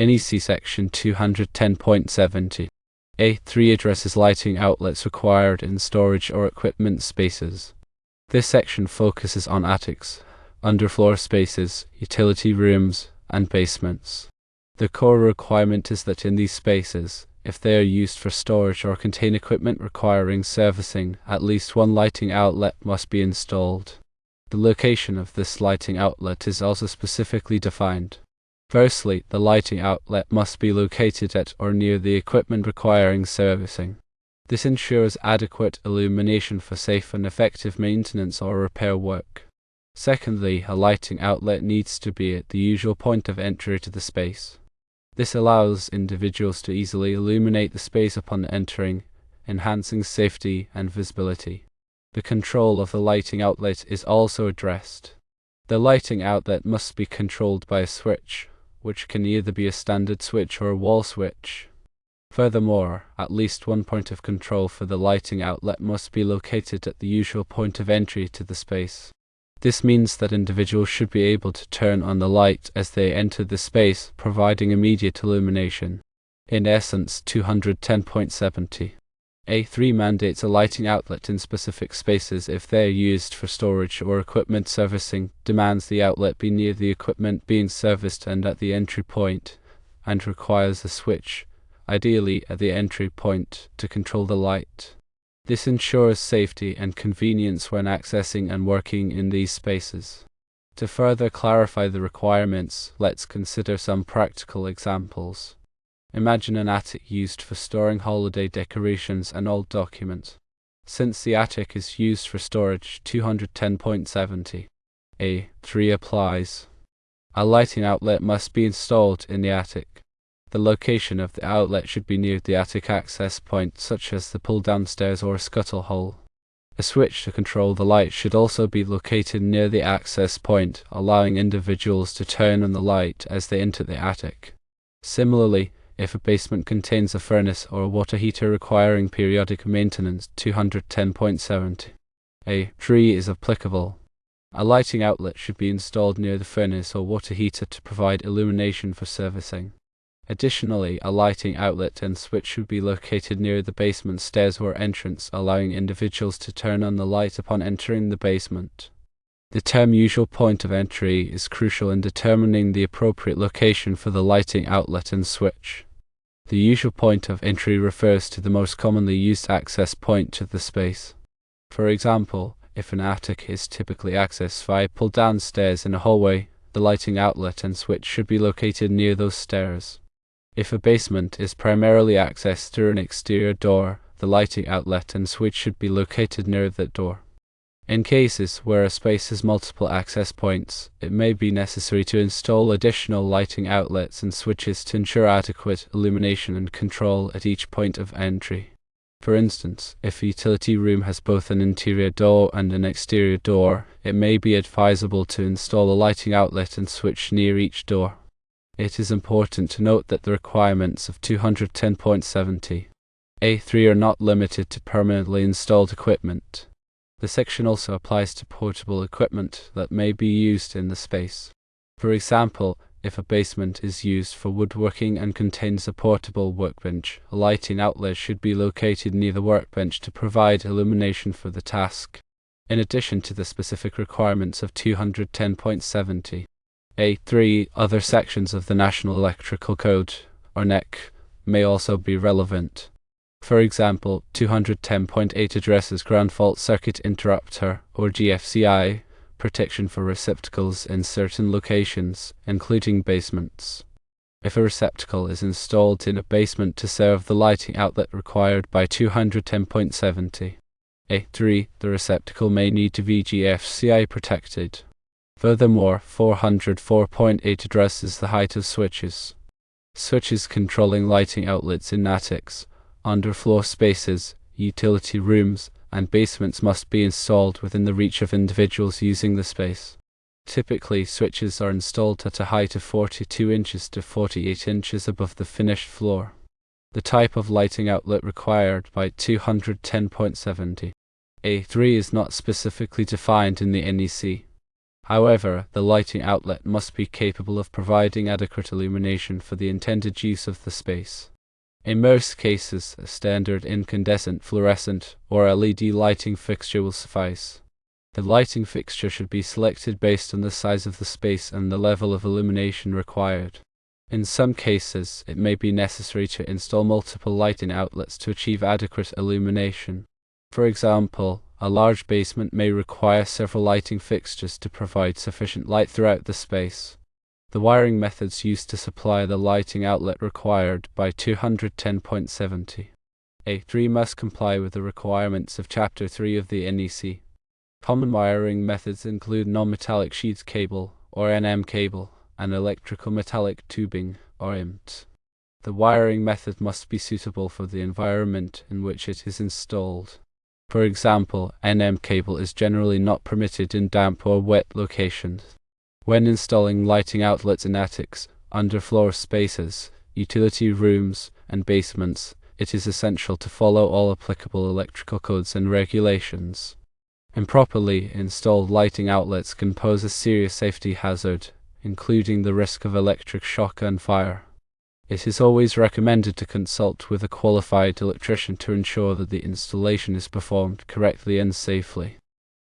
NEC Section 210.70. A3 addresses lighting outlets required in storage or equipment spaces. This section focuses on attics, underfloor spaces, utility rooms, and basements. The core requirement is that in these spaces, if they are used for storage or contain equipment requiring servicing, at least one lighting outlet must be installed. The location of this lighting outlet is also specifically defined. Firstly, the lighting outlet must be located at or near the equipment requiring servicing. This ensures adequate illumination for safe and effective maintenance or repair work. Secondly, a lighting outlet needs to be at the usual point of entry to the space. This allows individuals to easily illuminate the space upon entering, enhancing safety and visibility. The control of the lighting outlet is also addressed. The lighting outlet must be controlled by a switch, which can either be a standard switch or a wall switch. Furthermore, at least one point of control for the lighting outlet must be located at the usual point of entry to the space. This means that individuals should be able to turn on the light as they enter the space, providing immediate illumination. In essence, 210.70. A3 mandates a lighting outlet in specific spaces if they are used for storage or equipment servicing, demands the outlet be near the equipment being serviced and at the entry point, and requires a switch, ideally at the entry point, to control the light. This ensures safety and convenience when accessing and working in these spaces. To further clarify the requirements, let's consider some practical examples. Imagine an attic used for storing holiday decorations and old documents. Since the attic is used for storage, 210.70. A3 applies. A lighting outlet must be installed in the attic. The location of the outlet should be near the attic access point, such as the pull-down stairs or a scuttle hole. A switch to control the light should also be located near the access point, allowing individuals to turn on the light as they enter the attic. Similarly, if a basement contains a furnace or a water heater requiring periodic maintenance, 210.70. A3 is applicable. A lighting outlet should be installed near the furnace or water heater to provide illumination for servicing. Additionally, a lighting outlet and switch should be located near the basement stairs or entrance, allowing individuals to turn on the light upon entering the basement. The term usual point of entry is crucial in determining the appropriate location for the lighting outlet and switch. The usual point of entry refers to the most commonly used access point to the space. For example, if an attic is typically accessed via pull-down stairs in a hallway, the lighting outlet and switch should be located near those stairs. If a basement is primarily accessed through an exterior door, the lighting outlet and switch should be located near that door. In cases where a space has multiple access points, it may be necessary to install additional lighting outlets and switches to ensure adequate illumination and control at each point of entry. For instance, if a utility room has both an interior door and an exterior door, it may be advisable to install a lighting outlet and switch near each door. It is important to note that the requirements of 210.70. A3 are not limited to permanently installed equipment. The section also applies to portable equipment that may be used in the space. For example, if a basement is used for woodworking and contains a portable workbench, a lighting outlet should be located near the workbench to provide illumination for the task. In addition to the specific requirements of 210.70. A3, other sections of the National Electrical Code, or NEC, may also be relevant. For example, 210.8 addresses ground fault circuit interrupter, or GFCI, protection for receptacles in certain locations, including basements. If a receptacle is installed in a basement to serve the lighting outlet required by 210.70. A3, the receptacle may need to be GFCI protected. Furthermore, 404.8 addresses the height of switches. Switches controlling lighting outlets in attics, underfloor spaces, utility rooms, and basements must be installed within the reach of individuals using the space. Typically, switches are installed at a height of 42 inches to 48 inches above the finished floor. The type of lighting outlet required by 210.70. A3 is not specifically defined in the NEC. However, the lighting outlet must be capable of providing adequate illumination for the intended use of the space. In most cases, a standard incandescent, fluorescent, or LED lighting fixture will suffice. The lighting fixture should be selected based on the size of the space and the level of illumination required. In some cases, it may be necessary to install multiple lighting outlets to achieve adequate illumination. For example, a large basement may require several lighting fixtures to provide sufficient light throughout the space. The wiring methods used to supply the lighting outlet required by 210.70 A3 must comply with the requirements of Chapter 3 of the NEC. Common wiring methods include non-metallic sheath cable, or NM cable, and electrical metallic tubing, or IMT. The wiring method must be suitable for the environment in which it is installed. For example, NM cable is generally not permitted in damp or wet locations. When installing lighting outlets in attics, underfloor spaces, utility rooms, and basements, it is essential to follow all applicable electrical codes and regulations. Improperly installed lighting outlets can pose a serious safety hazard, including the risk of electric shock and fire. It is always recommended to consult with a qualified electrician to ensure that the installation is performed correctly and safely.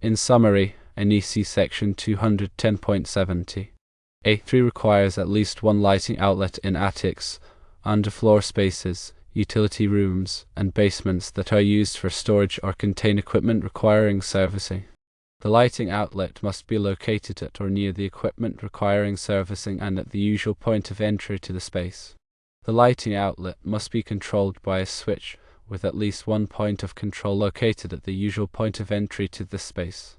In summary, NEC Section 210.70 A3 requires at least one lighting outlet in attics, underfloor spaces, utility rooms, and basements that are used for storage or contain equipment requiring servicing. The lighting outlet must be located at or near the equipment requiring servicing and at the usual point of entry to the space. The lighting outlet must be controlled by a switch, with at least one point of control located at the usual point of entry to the space.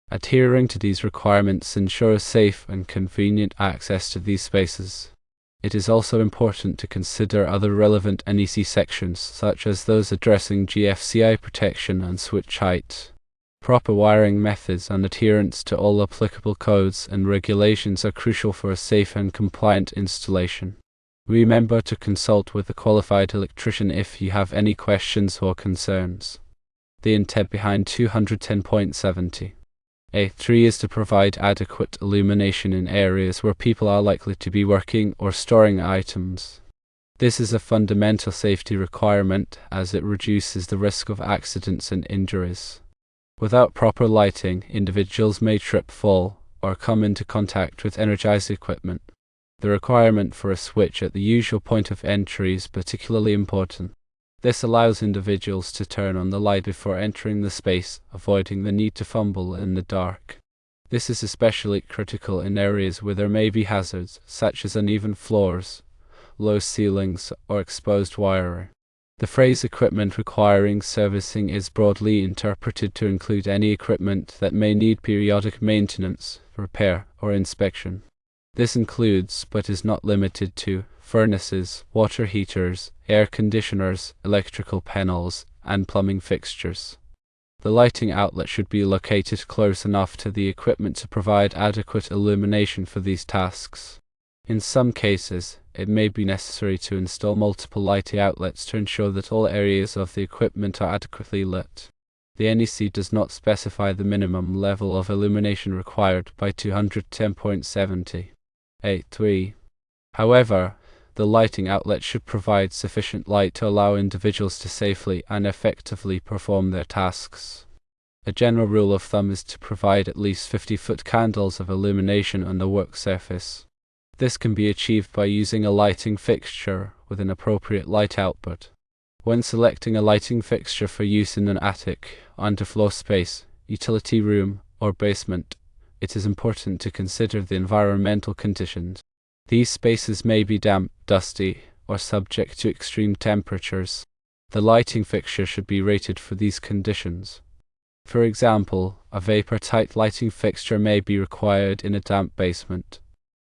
Adhering to these requirements ensures safe and convenient access to these spaces. It is also important to consider other relevant NEC sections, such as those addressing GFCI protection and switch height. Proper wiring methods and adherence to all applicable codes and regulations are crucial for a safe and compliant installation. Remember to consult with a qualified electrician if you have any questions or concerns. The intent behind 210.70 A3 is to provide adequate illumination in areas where people are likely to be working or storing items. This is a fundamental safety requirement as it reduces the risk of accidents and injuries. Without proper lighting, individuals may trip, fall, or come into contact with energized equipment. The requirement for a switch at the usual point of entry is particularly important. This allows individuals to turn on the light before entering the space, avoiding the need to fumble in the dark. This is especially critical in areas where there may be hazards, such as uneven floors, low ceilings, or exposed wiring. The phrase equipment requiring servicing is broadly interpreted to include any equipment that may need periodic maintenance, repair, or inspection. This includes, but is not limited to, furnaces, water heaters, air conditioners, electrical panels, and plumbing fixtures. The lighting outlet should be located close enough to the equipment to provide adequate illumination for these tasks. In some cases, it may be necessary to install multiple lighting outlets to ensure that all areas of the equipment are adequately lit. The NEC does not specify the minimum level of illumination required by 210.70 A3. However, the lighting outlet should provide sufficient light to allow individuals to safely and effectively perform their tasks. A general rule of thumb is to provide at least 50-foot candles of illumination on the work surface. This can be achieved by using a lighting fixture with an appropriate light output. When selecting a lighting fixture for use in an attic, underfloor space, utility room, or basement, it is important to consider the environmental conditions. These spaces may be damp, dusty, or subject to extreme temperatures. The lighting fixture should be rated for these conditions. For example, a vapor-tight lighting fixture may be required in a damp basement.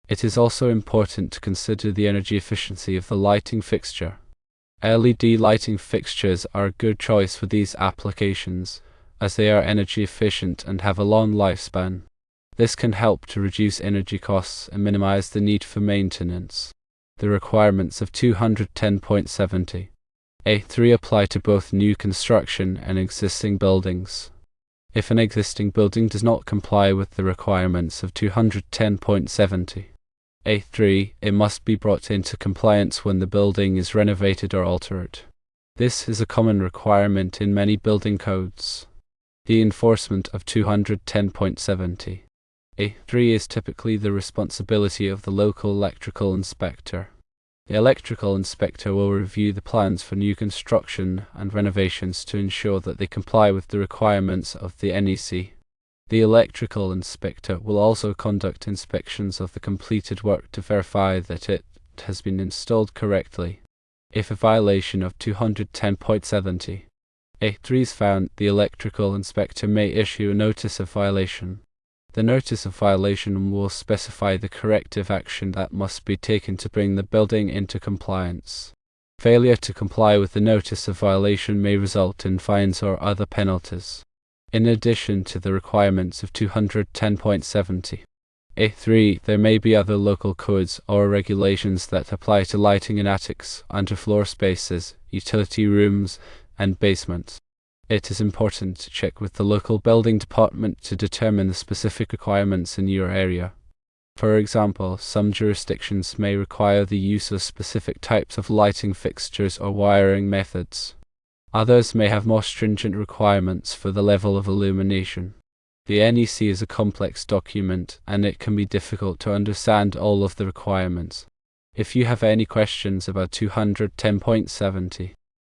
It is also important to consider the energy efficiency of the lighting fixture. LED lighting fixtures are a good choice for these applications, as they are energy efficient and have a long lifespan. This can help to reduce energy costs and minimize the need for maintenance. The requirements of 210.70 A3 apply to both new construction and existing buildings. If an existing building does not comply with the requirements of 210.70 A3, it must be brought into compliance when the building is renovated or altered. This is a common requirement in many building codes. The enforcement of 210.70 A3 is typically the responsibility of the local electrical inspector. The electrical inspector will review the plans for new construction and renovations to ensure that they comply with the requirements of the NEC. The electrical inspector will also conduct inspections of the completed work to verify that it has been installed correctly. If a violation of 210.70 A3 is found, the electrical inspector may issue a notice of violation. The notice of violation will specify the corrective action that must be taken to bring the building into compliance. Failure to comply with the notice of violation may result in fines or other penalties. In addition to the requirements of 210.70 A3, there may be other local codes or regulations that apply to lighting in attics, underfloor spaces, utility rooms, and basements. It is important to check with the local building department to determine the specific requirements in your area. For example, some jurisdictions may require the use of specific types of lighting fixtures or wiring methods. Others may have more stringent requirements for the level of illumination. The NEC is a complex document, and it can be difficult to understand all of the requirements. If you have any questions about 210.70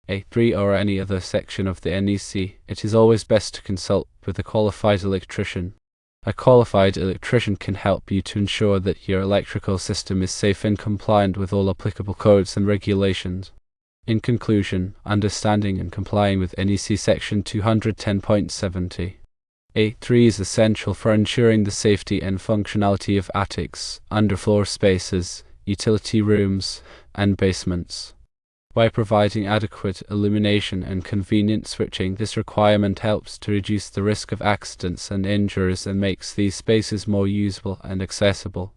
A3 or any other section of the NEC, it is always best to consult with a qualified electrician. A qualified electrician can help you to ensure that your electrical system is safe and compliant with all applicable codes and regulations. In conclusion, understanding and complying with NEC section 210.70 A3 is essential for ensuring the safety and functionality of attics, underfloor spaces, utility rooms, and basements. By providing adequate illumination and convenient switching, this requirement helps to reduce the risk of accidents and injuries and makes these spaces more usable and accessible.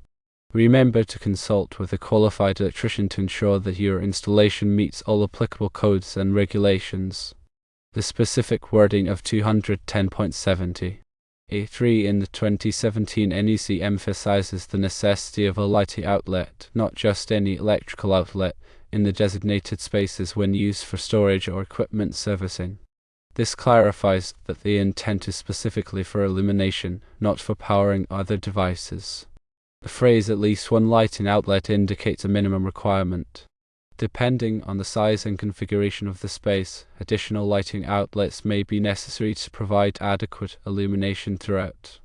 Remember to consult with a qualified electrician to ensure that your installation meets all applicable codes and regulations. The specific wording of 210.70 A3 in the 2017 NEC emphasizes the necessity of a lighting outlet, not just any electrical outlet, in the designated spaces when used for storage or equipment servicing. This clarifies that the intent is specifically for illumination, not for powering other devices. The phrase "at least one lighting outlet" indicates a minimum requirement. Depending on the size and configuration of the space, additional lighting outlets may be necessary to provide adequate illumination throughout.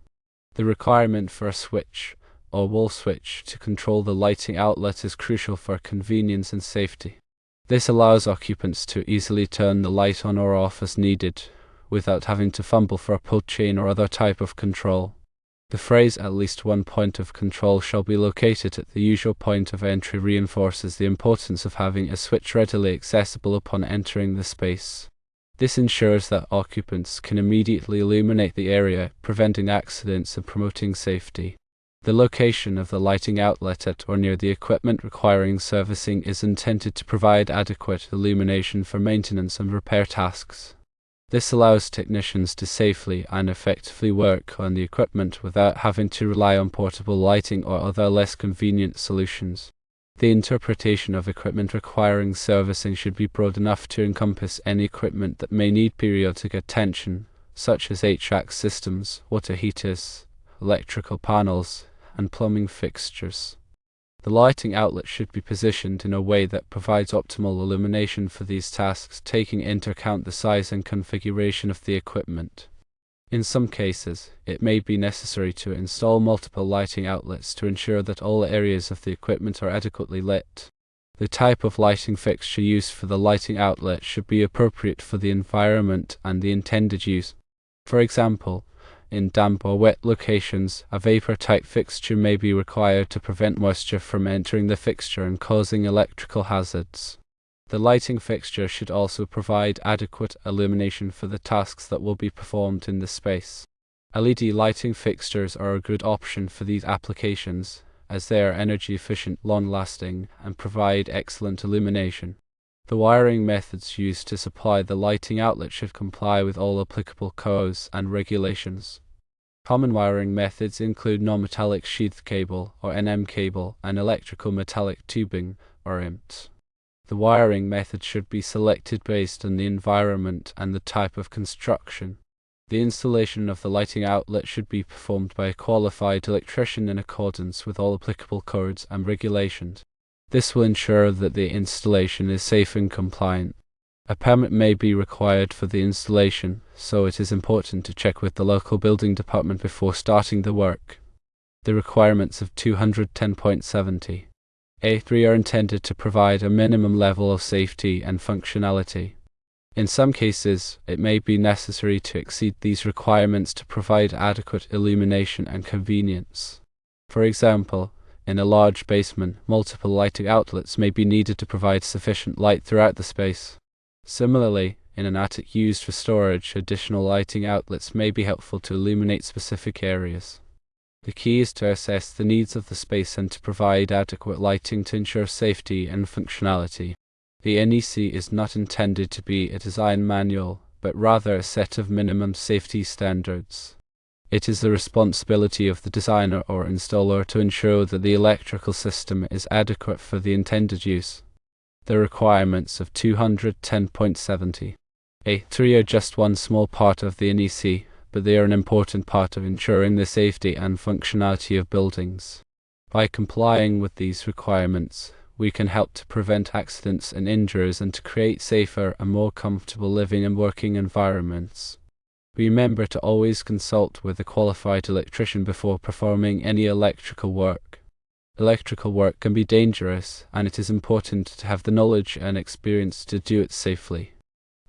The requirement for a switch or wall switch to control the lighting outlet is crucial for convenience and safety. This allows occupants to easily turn the light on or off as needed, without having to fumble for a pull chain or other type of control. The phrase "at least one point of control shall be located at the usual point of entry" reinforces the importance of having a switch readily accessible upon entering the space. This ensures that occupants can immediately illuminate the area, preventing accidents and promoting safety. The location of the lighting outlet at or near the equipment requiring servicing is intended to provide adequate illumination for maintenance and repair tasks. This allows technicians to safely and effectively work on the equipment without having to rely on portable lighting or other less convenient solutions. The interpretation of equipment requiring servicing should be broad enough to encompass any equipment that may need periodic attention, such as HVAC systems, water heaters, electrical panels, and plumbing fixtures. The lighting outlet should be positioned in a way that provides optimal illumination for these tasks, taking into account the size and configuration of the equipment. In some cases, it may be necessary to install multiple lighting outlets to ensure that all areas of the equipment are adequately lit. The type of lighting fixture used for the lighting outlet should be appropriate for the environment and the intended use. For example, in damp or wet locations, a vapor-type fixture may be required to prevent moisture from entering the fixture and causing electrical hazards. The lighting fixture should also provide adequate illumination for the tasks that will be performed in the space. LED lighting fixtures are a good option for these applications, as they are energy efficient, long-lasting, and provide excellent illumination. The wiring methods used to supply the lighting outlet should comply with all applicable codes and regulations. Common wiring methods include non-metallic sheath cable, or NM cable, and electrical metallic tubing, or IMT. The wiring method should be selected based on the environment and the type of construction. The installation of the lighting outlet should be performed by a qualified electrician in accordance with all applicable codes and regulations. This will ensure that the installation is safe and compliant. A permit may be required for the installation, so it is important to check with the local building department before starting the work. The requirements of 210.70 A3 are intended to provide a minimum level of safety and functionality. In some cases, it may be necessary to exceed these requirements to provide adequate illumination and convenience. For example, in a large basement, multiple lighting outlets may be needed to provide sufficient light throughout the space. Similarly, in an attic used for storage, additional lighting outlets may be helpful to illuminate specific areas. The key is to assess the needs of the space and to provide adequate lighting to ensure safety and functionality. The NEC is not intended to be a design manual, but rather a set of minimum safety standards. It is the responsibility of the designer or installer to ensure that the electrical system is adequate for the intended use. The requirements of 210.70 A3 are just one small part of the NEC, but they are an important part of ensuring the safety and functionality of buildings. By complying with these requirements, we can help to prevent accidents and injuries and to create safer and more comfortable living and working environments. Remember to always consult with a qualified electrician before performing any electrical work. Electrical work can be dangerous, and it is important to have the knowledge and experience to do it safely.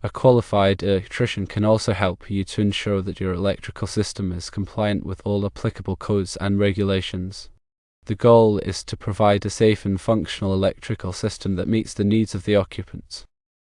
A qualified electrician can also help you to ensure that your electrical system is compliant with all applicable codes and regulations. The goal is to provide a safe and functional electrical system that meets the needs of the occupants.